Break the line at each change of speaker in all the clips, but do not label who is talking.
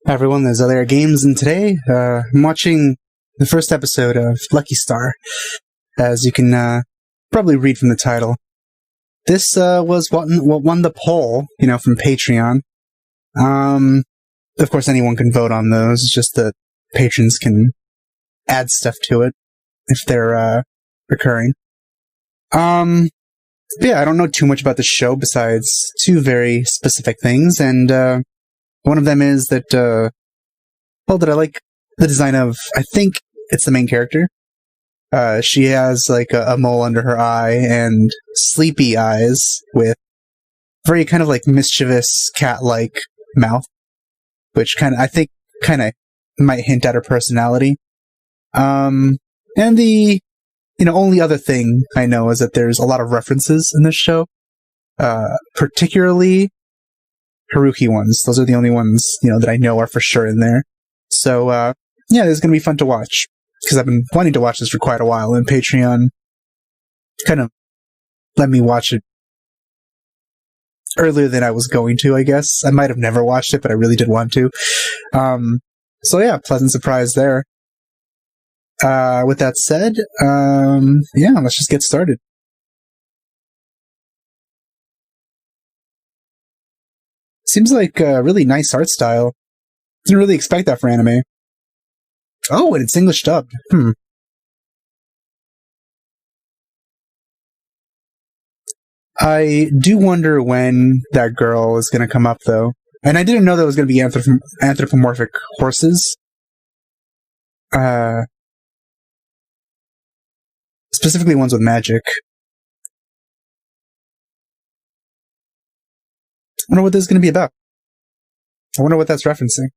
Hi everyone, this is LAR Games, and today I'm watching the first episode of Lucky Star, as you can probably read from the title. This was what won the poll, from Patreon. Of course, anyone can vote on those, it's just that patrons can add stuff to it if they're recurring. Yeah, I don't know too much about the show besides two very specific things, and one of them is that, that I like the design of, I think it's the main character. She has like a mole under her eye and sleepy eyes with very kind of like mischievous cat-like mouth, which I think might hint at her personality. And the, only other thing I know is that there's a lot of references in this show, particularly Haruki ones. Those are the only ones, that I know are for sure in there. So, yeah, this is going to be fun to watch, because I've been wanting to watch this for quite a while, and Patreon kind of let me watch it earlier than I was going to, I guess. I might have never watched it, but I really did want to. So yeah, pleasant surprise there. With that said, yeah, let's just get started. Seems like a really nice art style. Didn't really expect that for anime. Oh, and it's English dubbed. I do wonder when that girl is going to come up, though. And I didn't know that it was going to be anthropomorphic horses. Specifically ones with magic. I wonder what this is going to be about. I wonder what that's referencing.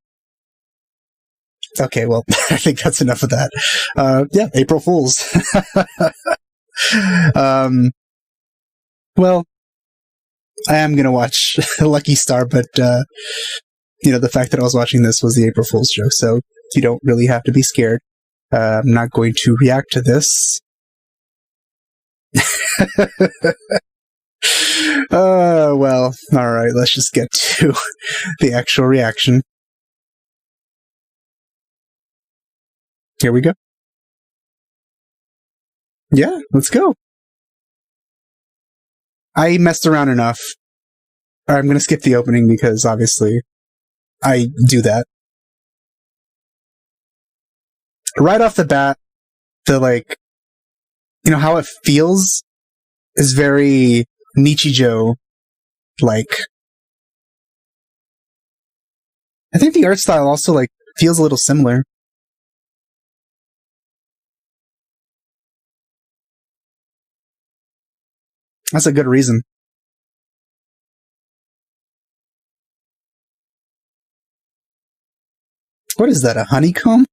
Okay, well, I think that's enough of that. Yeah, April Fools. Well, I am going to watch Lucky Star, but, the fact that I was watching this was the April Fool's joke, so you don't really have to be scared. I'm not going to react to this. Well, alright, let's just get to the actual reaction. Here we go. Yeah, let's go. I messed around enough. I'm going to skip the opening because, obviously, I do that. Right off the bat, how it feels is very Nichijou-like. I think the art style also, feels a little similar. That's a good reason. What is that, a honeycomb?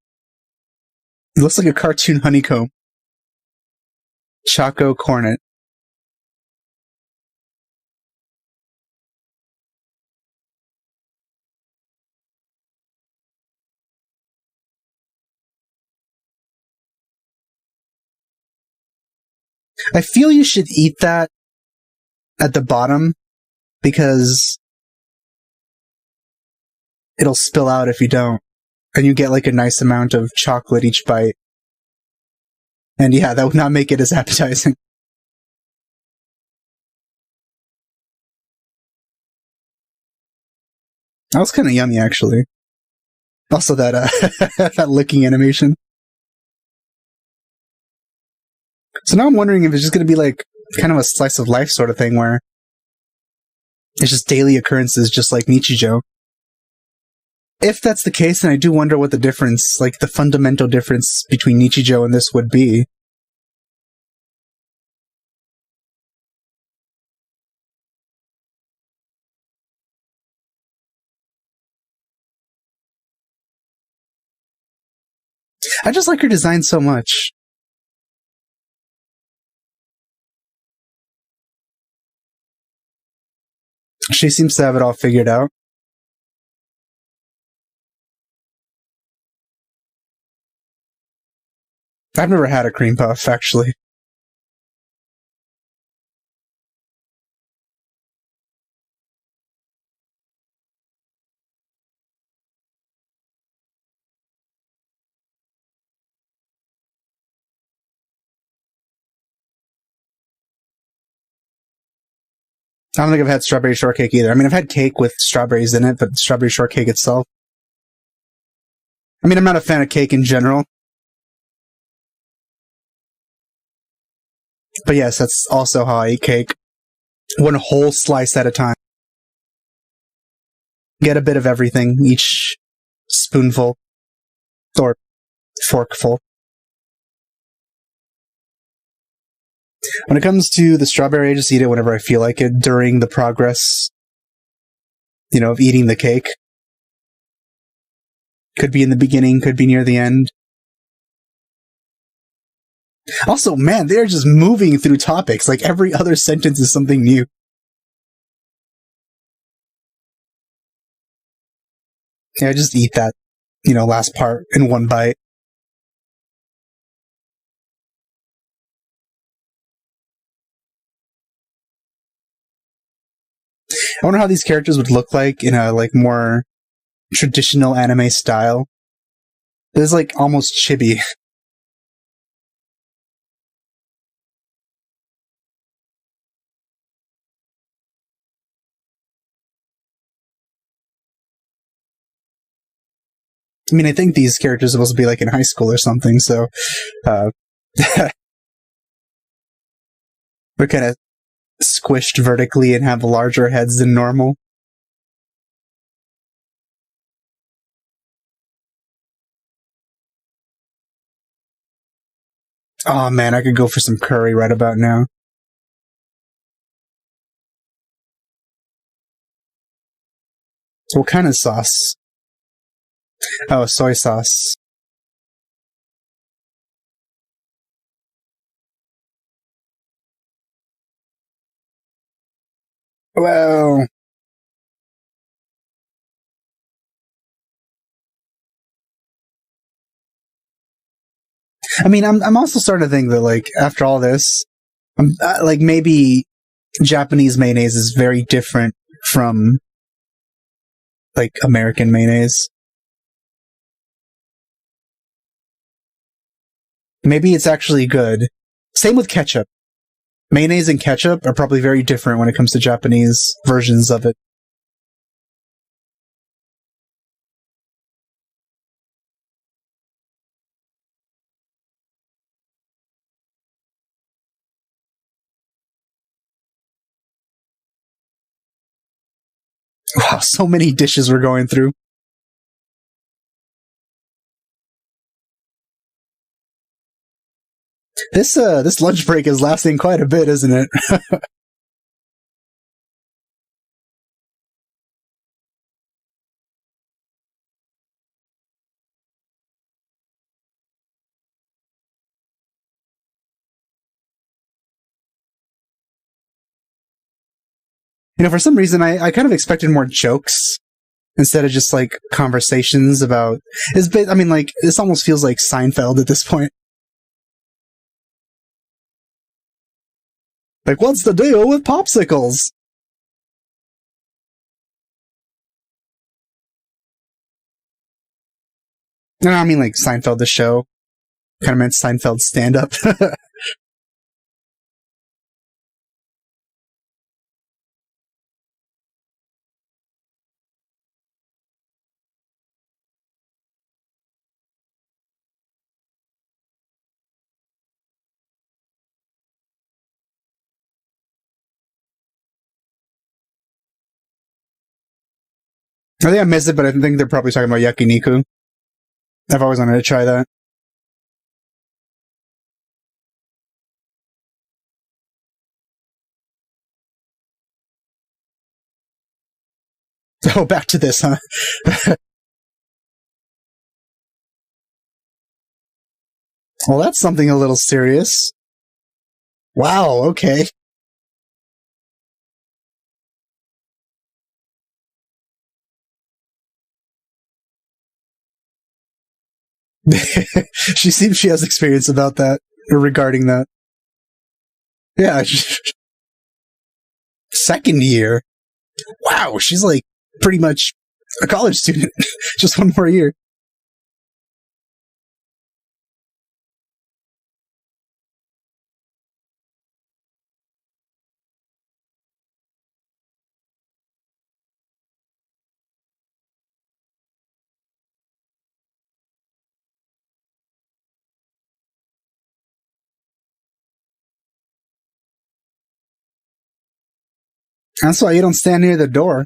It looks like a cartoon honeycomb. Choco Cornet. I feel you should eat that at the bottom, because it'll spill out if you don't. And you get a nice amount of chocolate each bite. And yeah, that would not make it as appetizing. That was kind of yummy, actually. Also that, that licking animation. So now I'm wondering if it's just going to be kind of a slice of life sort of thing where it's just daily occurrences, just like Nichijou. If that's the case, then I do wonder what the difference, the fundamental difference between Nichijou and this would be. I just like her design so much. She seems to have it all figured out. I've never had a cream puff, actually. I don't think I've had strawberry shortcake either. I mean, I've had cake with strawberries in it, but strawberry shortcake itself. I mean, I'm not a fan of cake in general. But yes, that's also how I eat cake. One whole slice at a time. Get a bit of everything, each spoonful. Or forkful. When it comes to the strawberry, I just eat it whenever I feel like it during the progress, of eating the cake. Could be in the beginning, could be near the end. Also, man, they're just moving through topics. Like every other sentence is something new. Yeah, I just eat that, last part in one bite. I wonder how these characters would look like in a more traditional anime style. This is almost chibi. I mean, I think these characters are supposed to be in high school or something, so they're kind of squished vertically and have larger heads than normal. Oh man, I could go for some curry right about now. So what kind of sauce? Oh, soy sauce. Well, I mean, I'm also starting to think that after all this, maybe Japanese mayonnaise is very different from American mayonnaise. Maybe it's actually good. Same with ketchup. Mayonnaise and ketchup are probably very different when it comes to Japanese versions of it. Wow, so many dishes we're going through. This lunch break is lasting quite a bit, isn't it? For some reason, I kind of expected more jokes instead of just conversations about. I mean, this almost feels like Seinfeld at this point. What's the deal with popsicles? No, I mean Seinfeld the show. Kind of meant Seinfeld stand up. I think I missed it, but I think they're probably talking about yakiniku. I've always wanted to try that. Oh, back to this, huh? Well, that's something a little serious. Wow, okay. She has experience about that, or regarding that. Yeah, second year. Wow, she's pretty much a college student. Just one more year. That's why you don't stand near the door.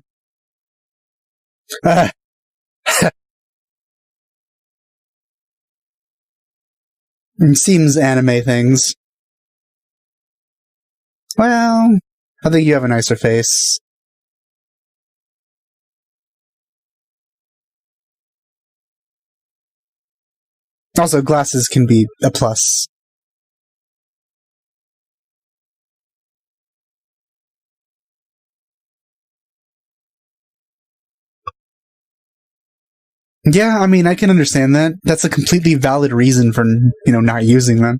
Seems anime things. Well, I think you have a nicer face. Also, glasses can be a plus. Yeah, I mean, I can understand that. That's a completely valid reason for, not using them.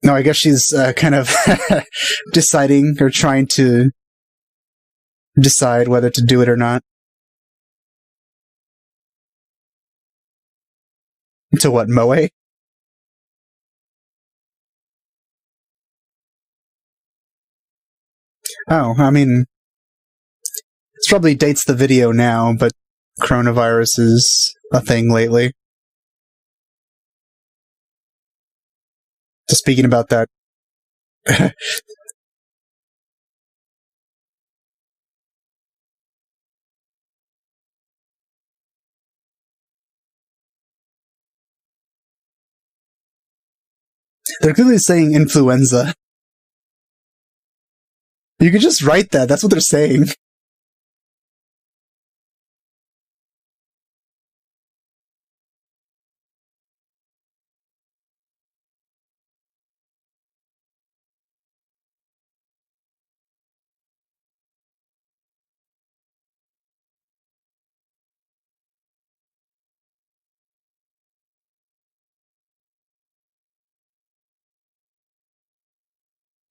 No, I guess she's kind of deciding or trying to decide whether to do it or not. To what, Moe? Oh, I mean, it probably dates the video now, but coronavirus is a thing lately. Just speaking about that. They're clearly saying influenza. You could just write that. That's what they're saying.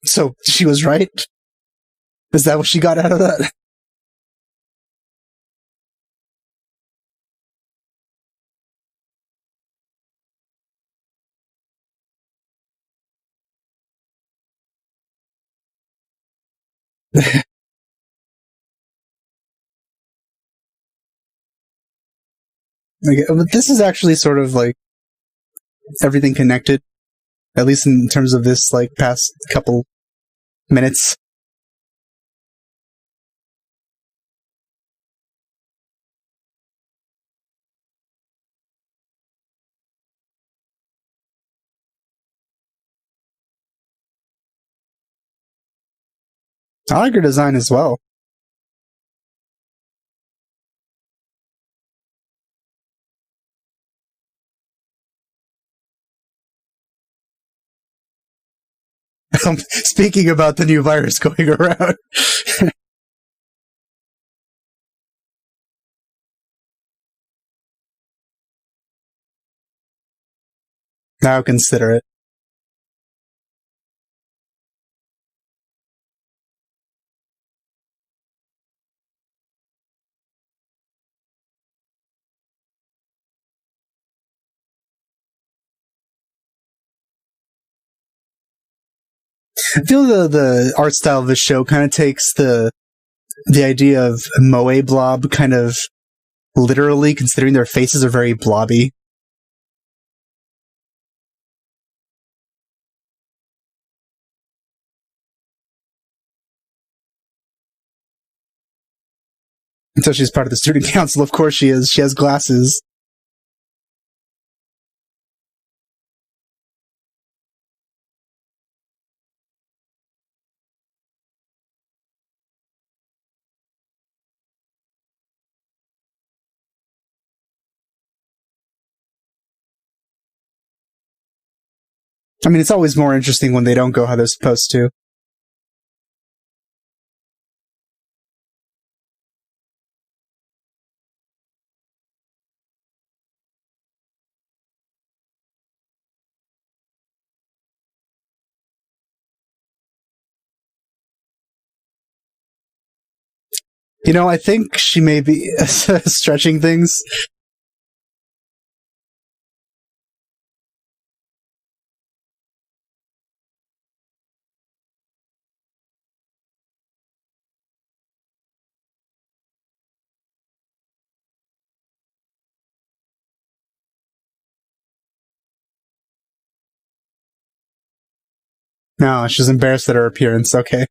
So she was right? Is that what she got out of that? But this is actually sort of like everything connected, at least in terms of this like past couple minutes. I like her design as well. Speaking about the new virus going around. Now consider it. I feel the art style of the show kind of takes the idea of Moe blob kind of literally, considering their faces are very blobby. Until she's part of the student council, of course she is. She has glasses. I mean, it's always more interesting when they don't go how they're supposed to. I think she may be stretching things. No, she's embarrassed at her appearance. Okay.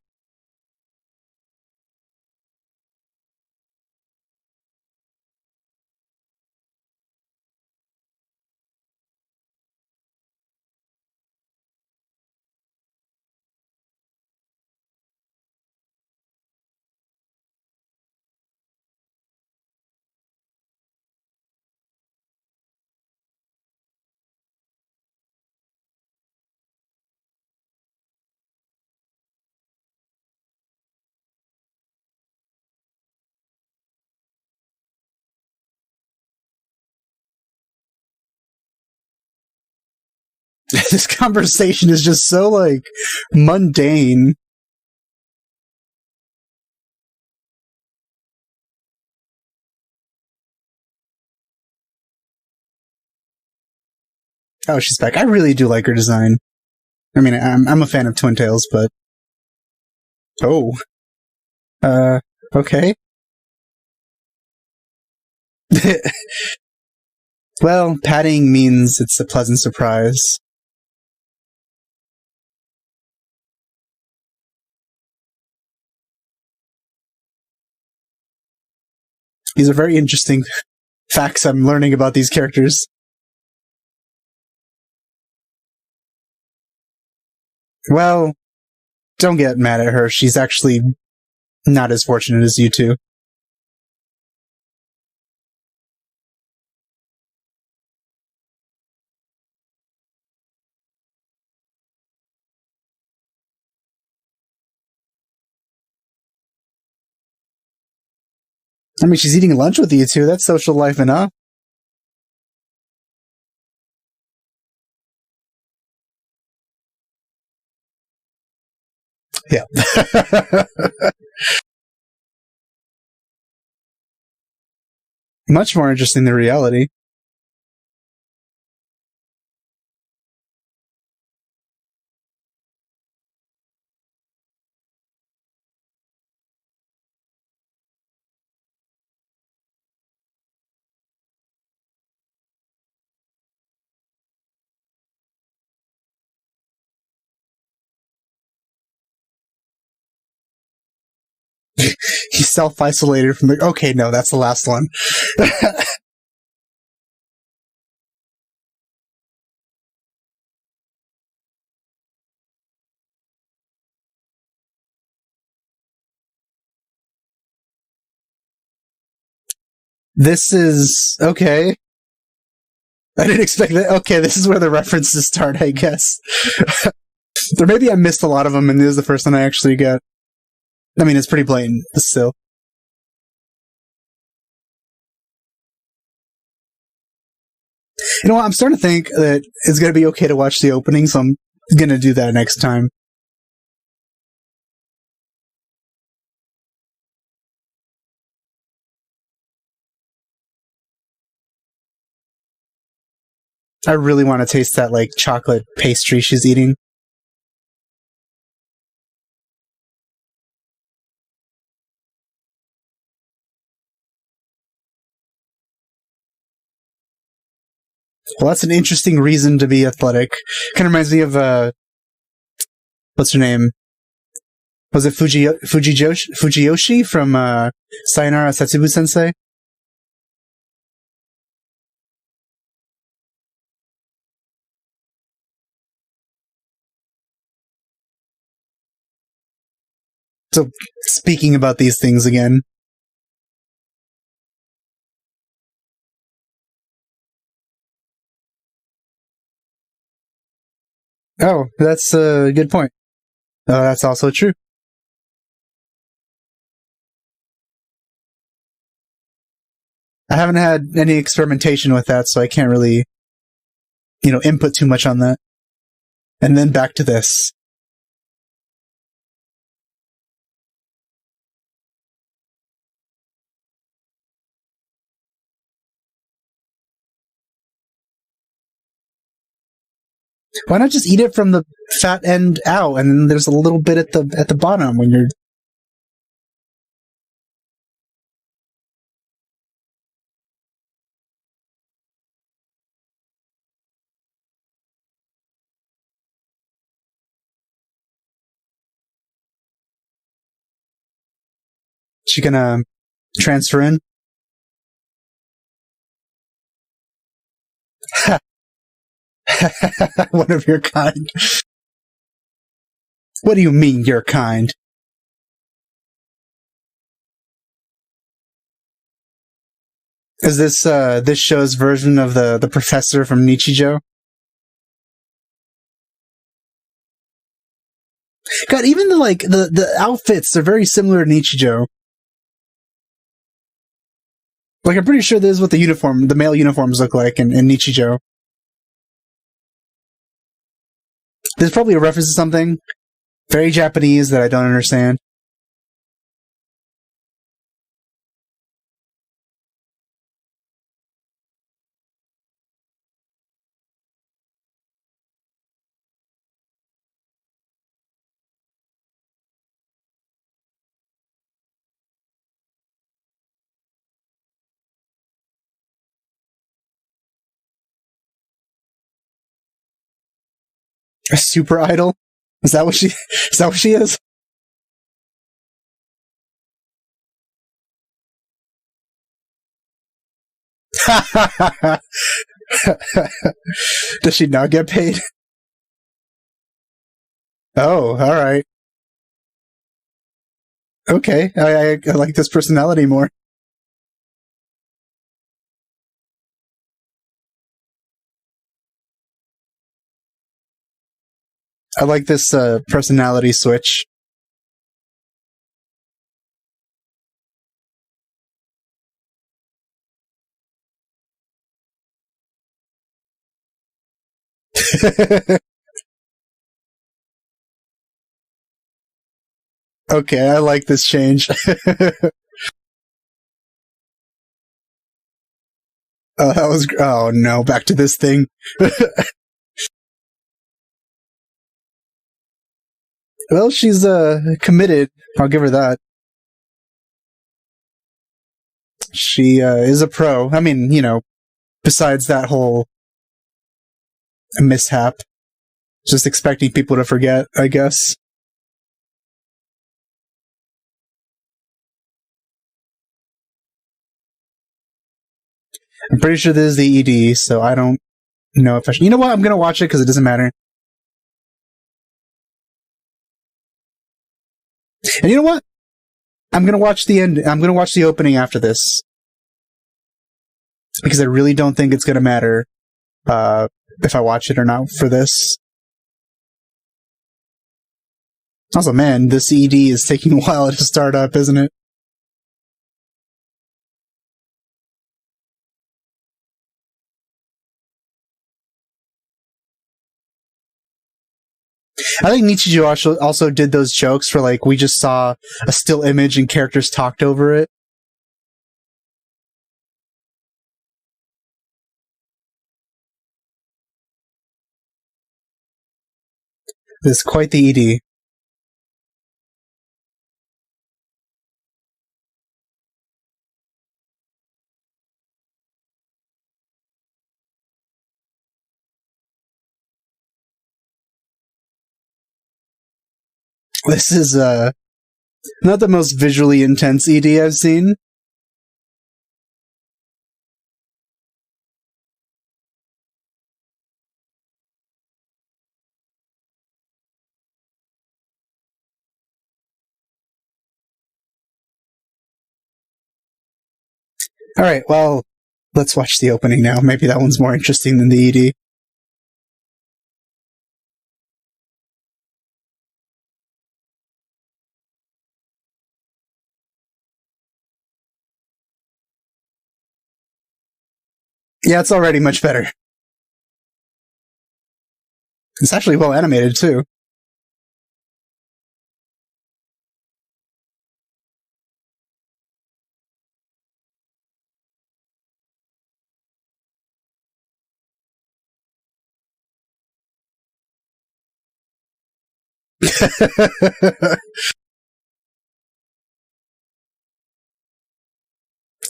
This conversation is just so, like, mundane. Oh, she's back. I really do like her design. I mean, I'm a fan of Twin Tails, but... Oh. Okay. Well, padding means it's a pleasant surprise. These are very interesting facts I'm learning about these characters. Well, don't get mad at her. She's actually not as fortunate as you two. I mean, she's eating lunch with you two. That's social life enough. Yeah. Much more interesting than reality. He's self-isolated from the... Okay, no, that's the last one. This is... Okay. I didn't expect that. Okay, this is where the references start, I guess. Or maybe I missed a lot of them, and this is the first one I actually got. I mean, it's pretty blatant, but still. You know what? I'm starting to think that it's going to be okay to watch the opening, so I'm going to do that next time. I really want to taste that, like, chocolate pastry she's eating. Well, that's an interesting reason to be athletic. Kind of reminds me of, what's her name? Was it Fujiyoshi from, Sayonara Setsubu Sensei? So, speaking about these things again. Oh, that's a good point. That's also true. I haven't had any experimentation with that, so I can't really, input too much on that. And then back to this. Why not just eat it from the fat end out, and then there's a little bit at the bottom when you're... She gonna transfer in? One of your kind. What do you mean, your kind? Is this this show's version of the professor from Nichijou? God, even the outfits are very similar to Nichijou. Like, I'm pretty sure this is what the male uniforms look like in Nichijou. There's probably a reference to something very Japanese that I don't understand. A super idol? Is that what she is? Does she not get paid? Oh, alright. Okay, I like this personality more. I like this personality switch. Okay, I like this change. That was... Oh no, back to this thing. Well, she's committed. I'll give her that. She is a pro. I mean, you know, besides that whole mishap. Just expecting people to forget, I guess. I'm pretty sure this is the ED, so I don't know if I should... You know what? I'm gonna watch it because it doesn't matter. And you know what? I'm gonna watch the end. I'm gonna watch the opening after this. Because I really don't think it's gonna matter if I watch it or not for this. Also, man, this ED is taking a while to start up, isn't it? I think Nichijou also did those jokes for, like, we just saw a still image and characters talked over it. This is quite the ED. This is not the most visually intense ED I've seen. Alright, well, let's watch the opening now. Maybe that one's more interesting than the ED. Yeah, it's already much better. It's actually well animated, too.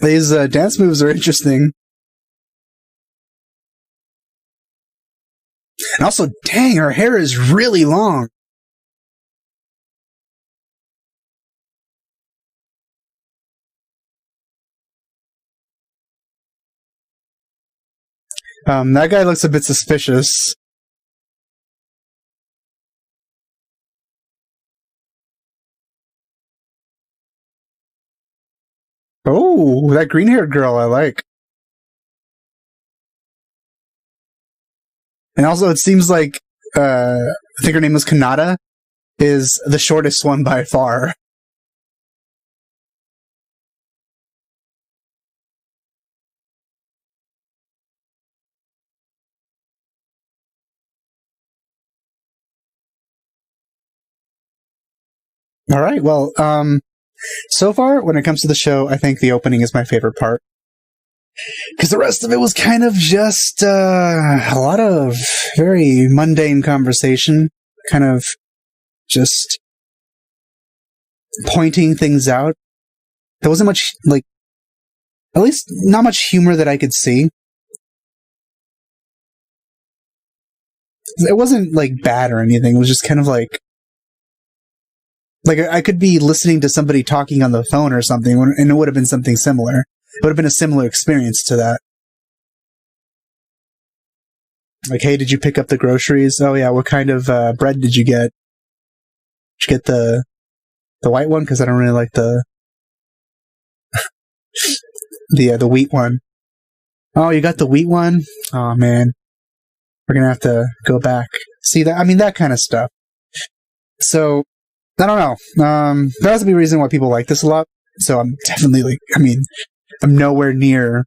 These dance moves are interesting. And also, dang, her hair is really long. That guy looks a bit suspicious. Oh, that green-haired girl I like. And also, it seems like, I think her name was Kanata, is the shortest one by far. Alright, well, so far, when it comes to the show, I think the opening is my favorite part. Because the rest of it was kind of just a lot of very mundane conversation, kind of just pointing things out. There wasn't much, like, at least not much humor that I could see. It wasn't, like, bad or anything. It was just kind of like I could be listening to somebody talking on the phone or something, and it would have been something similar. It would have been a similar experience to that. Like, hey, did you pick up the groceries? Oh yeah, what kind of bread did you get? Did you get the white one? Because I don't really like the the wheat one. Oh, you got the wheat one? Oh man, we're gonna have to go back. See that? I mean, that kind of stuff. So I don't know. There has to be a reason why people like this a lot. So I'm definitely like, I mean, I'm nowhere near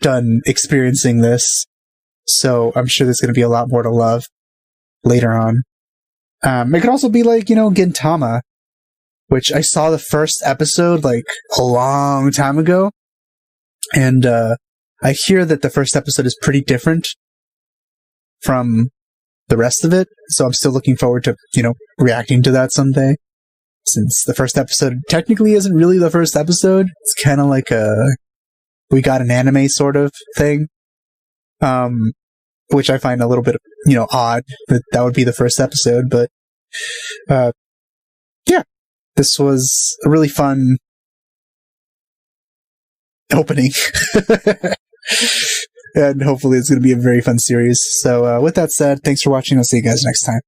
done experiencing this. So I'm sure there's going to be a lot more to love later on. It could also be like, Gintama, which I saw the first episode like a long time ago. And I hear that the first episode is pretty different from the rest of it. So I'm still looking forward to, reacting to that someday. Since the first episode technically isn't really the first episode. It's kind of like we got an anime sort of thing. Which I find a little bit, odd that would be the first episode. But, yeah, this was a really fun opening. And hopefully it's going to be a very fun series. So, with that said, thanks for watching. I'll see you guys next time.